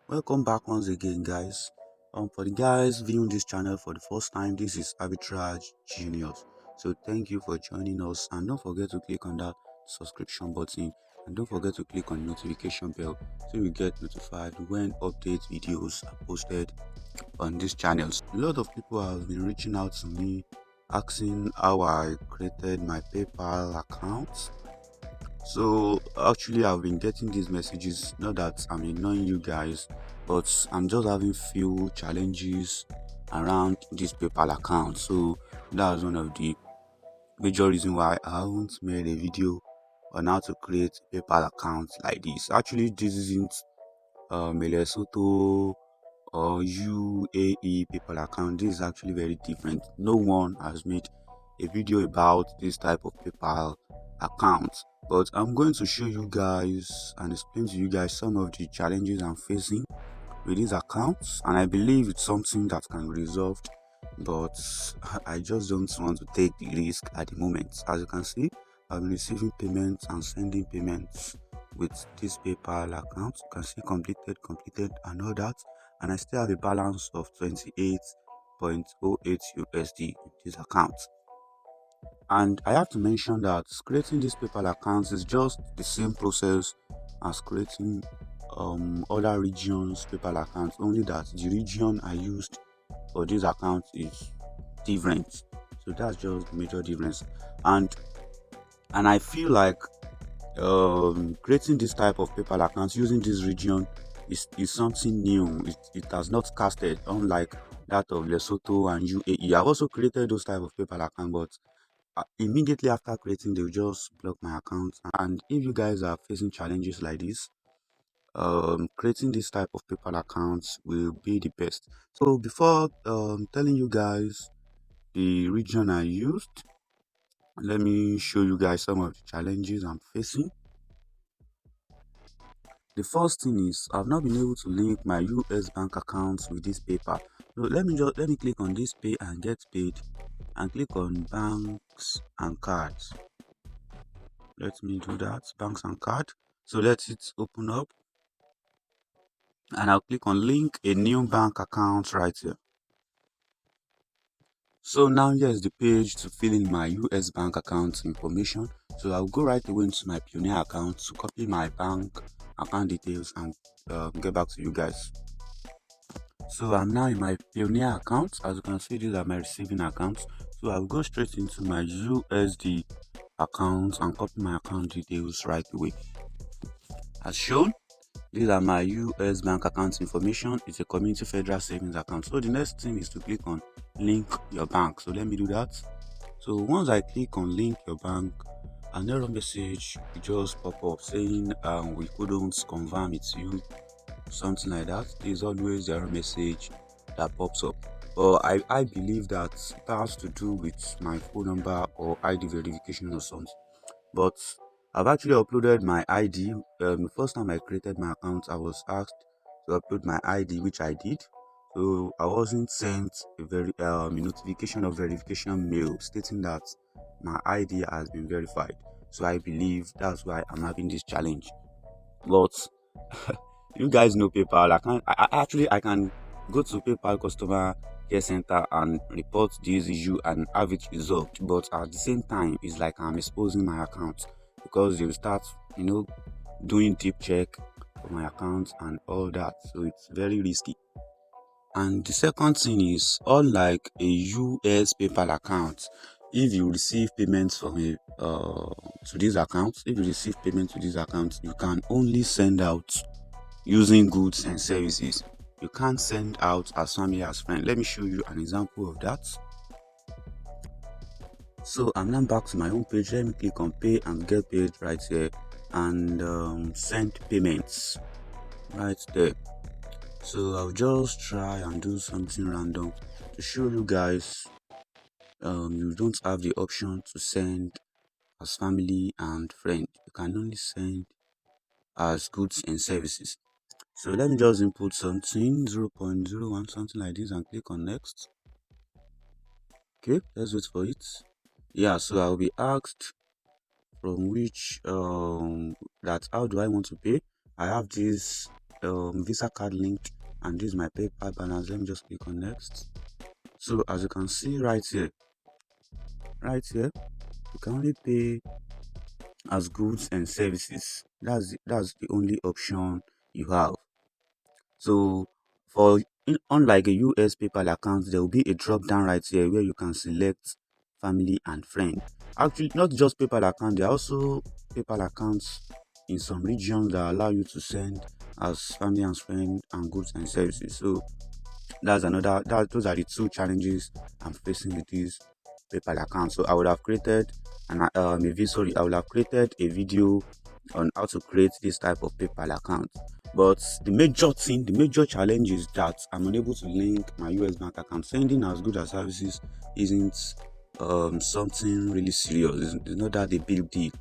Welcome back once again, guys. For the guys viewing this channel for the first time, this is Arbitrage Genius. So thank you for joining us, and don't forget to click on that subscription button, and don't forget to click on the notification bell so you get notified when update videos are posted on these channels. A lot of people have been reaching out to me asking how I created my PayPal account. So actually, I've been getting these messages, not that I'm ignoring you guys, but I'm just having few challenges around this PayPal account. So that's one of the major reason why I haven't made a video on how to create a PayPal account like this. Actually, this isn't a Lesotho or UAE PayPal account. This is actually very different. No one has made a video about this type of PayPal account, but I'm going to show you guys and explain to you guys some of the challenges I'm facing with these accounts, and I believe it's something that can be resolved, but I just don't want to take the risk at the moment. As you can see, I've been receiving payments and sending payments with this PayPal account. You can see completed and all that, and I still have a balance of 28.08 USD in this account. And I have to mention that creating this PayPal accounts is just the same process as creating other regions PayPal accounts, only that the region I used for this account is different. So that's just the major difference. And I feel like creating this type of PayPal accounts using this region is something new. It has not casted, unlike that of Lesotho and UAE. I've also created those type of PayPal accounts, but immediately after creating, they'll just block my account. And if you guys are facing challenges like this, creating this type of PayPal accounts will be the best. So before telling you guys the region I used, let me show you guys some of the challenges I'm facing. The first thing is I've not been able to link my US bank accounts with this PayPal. So let me click on this pay and get paid and click on banks and cards. Let me do that, banks and card. So let it open up, and I'll click on link a new bank account right here. So now here's the page to fill in my US bank account information. So I'll go right away into my Pioneer account to copy my bank account details and get back to you guys. So I'm now in my Pioneer account. As you can see, these are my receiving accounts. So I'll go straight into my USD account and copy my account details right away. As shown, these are my US bank account information. It's a community federal savings account. So the next thing is to click on link your bank. So let me do that. So once I click on link your bank, an error message will just pop up saying we couldn't confirm it's you, something like that. There's always the error message that pops up. But I believe that it has to do with my phone number or ID verification or something. But I've actually uploaded my ID. The first time I created my account, I was asked to upload my ID, which I did. So I wasn't sent a notification of verification mail stating that my ID has been verified. So I believe that's why I'm having this challenge. But you guys know PayPal. I can go to PayPal customer care center and report this issue and have it resolved. But at the same time, it's like I'm exposing my account because they'll start, doing deep check for my account and all that. So it's very risky. And the second thing is, unlike a US PayPal account, if you receive payments from a to this account, if you receive payment to this account, you can only send out using goods and services. You can't send out as family as friend. Let me show you an example of that. So I'm now back to my home page. Let me click on pay and get paid right here and send payments right there. So I'll just try and do something random to show you guys you don't have the option to send as family and friend. You can only send as goods and services. So let me just input something 0.01 something like this and click on next. Okay, let's wait for it. Yeah, so I'll be asked from which that how do I want to pay. I have this Visa card link, and this is my PayPal balance. Let me just click on next. So as you can see right here, you can only pay as goods and services. That's the only option you have. So for unlike a US PayPal account, there will be a drop down right here where you can select family and friend. Actually, not just PayPal account, there are also PayPal accounts in some regions that allow you to send as family and friend and goods and services. So those are the two challenges I'm facing with this PayPal account. So I would have created I would have created a video on how to create this type of PayPal account. But the major challenge is that I'm unable to link my US bank account. Sending as good as services isn't something really serious. It's not that a big deal.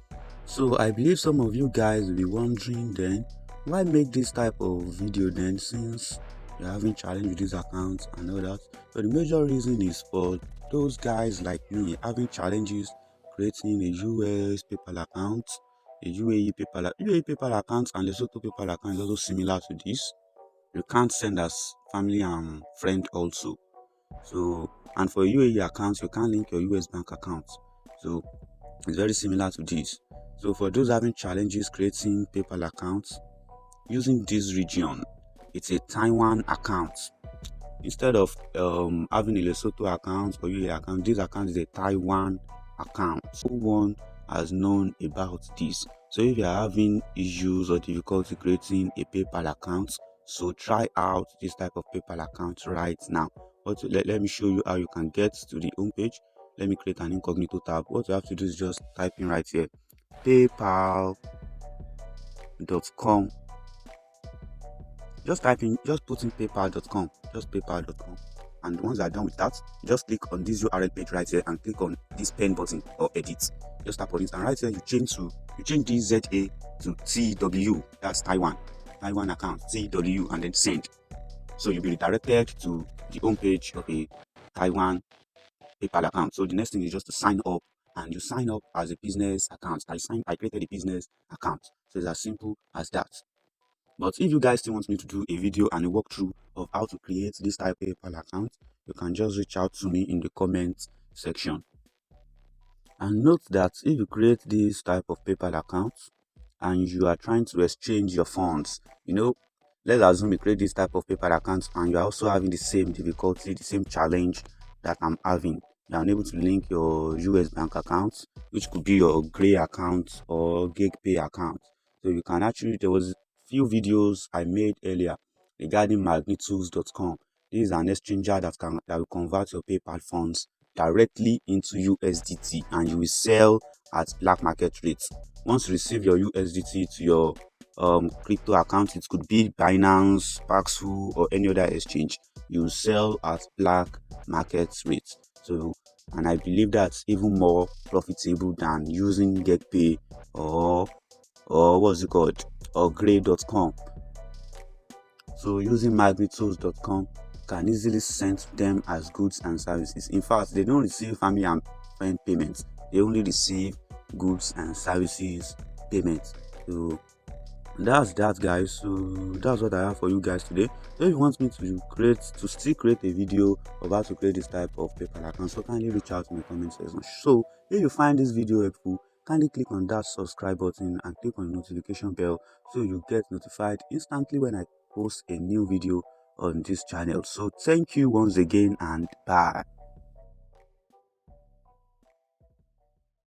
So I believe some of you guys will be wondering then, why make this type of video then, since you're having challenge with this account and all that. So the major reason is for those guys like me having challenges creating a US PayPal account, a UAE PayPal account, and Lesotho PayPal account is also similar to this. You can't send as family and friend also. So, and for a UAE account, you can't link your US bank account. So it's very similar to this. So for those having challenges creating PayPal accounts using this region, it's a Taiwan account. Instead of having a Lesotho account or UAE account, this account is a Taiwan account. So one has known about this. So if you're having issues or difficulty creating a PayPal account, so try out this type of PayPal account right now. Let me show you how you can get to the home page. Let me create an incognito tab. What you have to do is just type in right here paypal.com. Just put in paypal.com, just paypal.com. And once you're done with that, just click on this URL page right here and click on this pen button or edit. Just tap on it, and right here you change this ZA to TW. That's Taiwan account, TW, and then send. So you'll be redirected to the home page of a Taiwan PayPal account. So the next thing is just to sign up, and you sign up as a business account. I created a business account. So it's as simple as that. But if you guys still want me to do a video and a walkthrough of how to create this type of PayPal account, you can just reach out to me in the comment section. And note that if you create this type of PayPal account and you are trying to exchange your funds, let's assume you create this type of PayPal account and you're also having the same difficulty, the same challenge that I'm having. You're unable to link your US bank account, which could be your gray account or gig pay account. So you can actually, there was few videos I made earlier regarding magnitudes.com. This is an exchanger that will convert your PayPal funds directly into USDT, and you will sell at black market rates. Once you receive your USDT to your crypto account, it could be Binance, Paxful, or any other exchange, you sell at black market rates. So, and I believe that's even more profitable than using GetPay or what's it called, or Gray.com. So using magnitudes.com can easily send them as goods and services. In fact, they don't receive family and friend payments. They only receive goods and services payments. So that's that, guys. So that's what I have for you guys today. So if you want me to still create a video of how to create this type of PayPal account, so kindly reach out in the comment section. So if you find this video helpful, kindly click on that subscribe button and click on the notification bell so you get notified instantly when I post a new video on this channel. So thank you once again, and bye.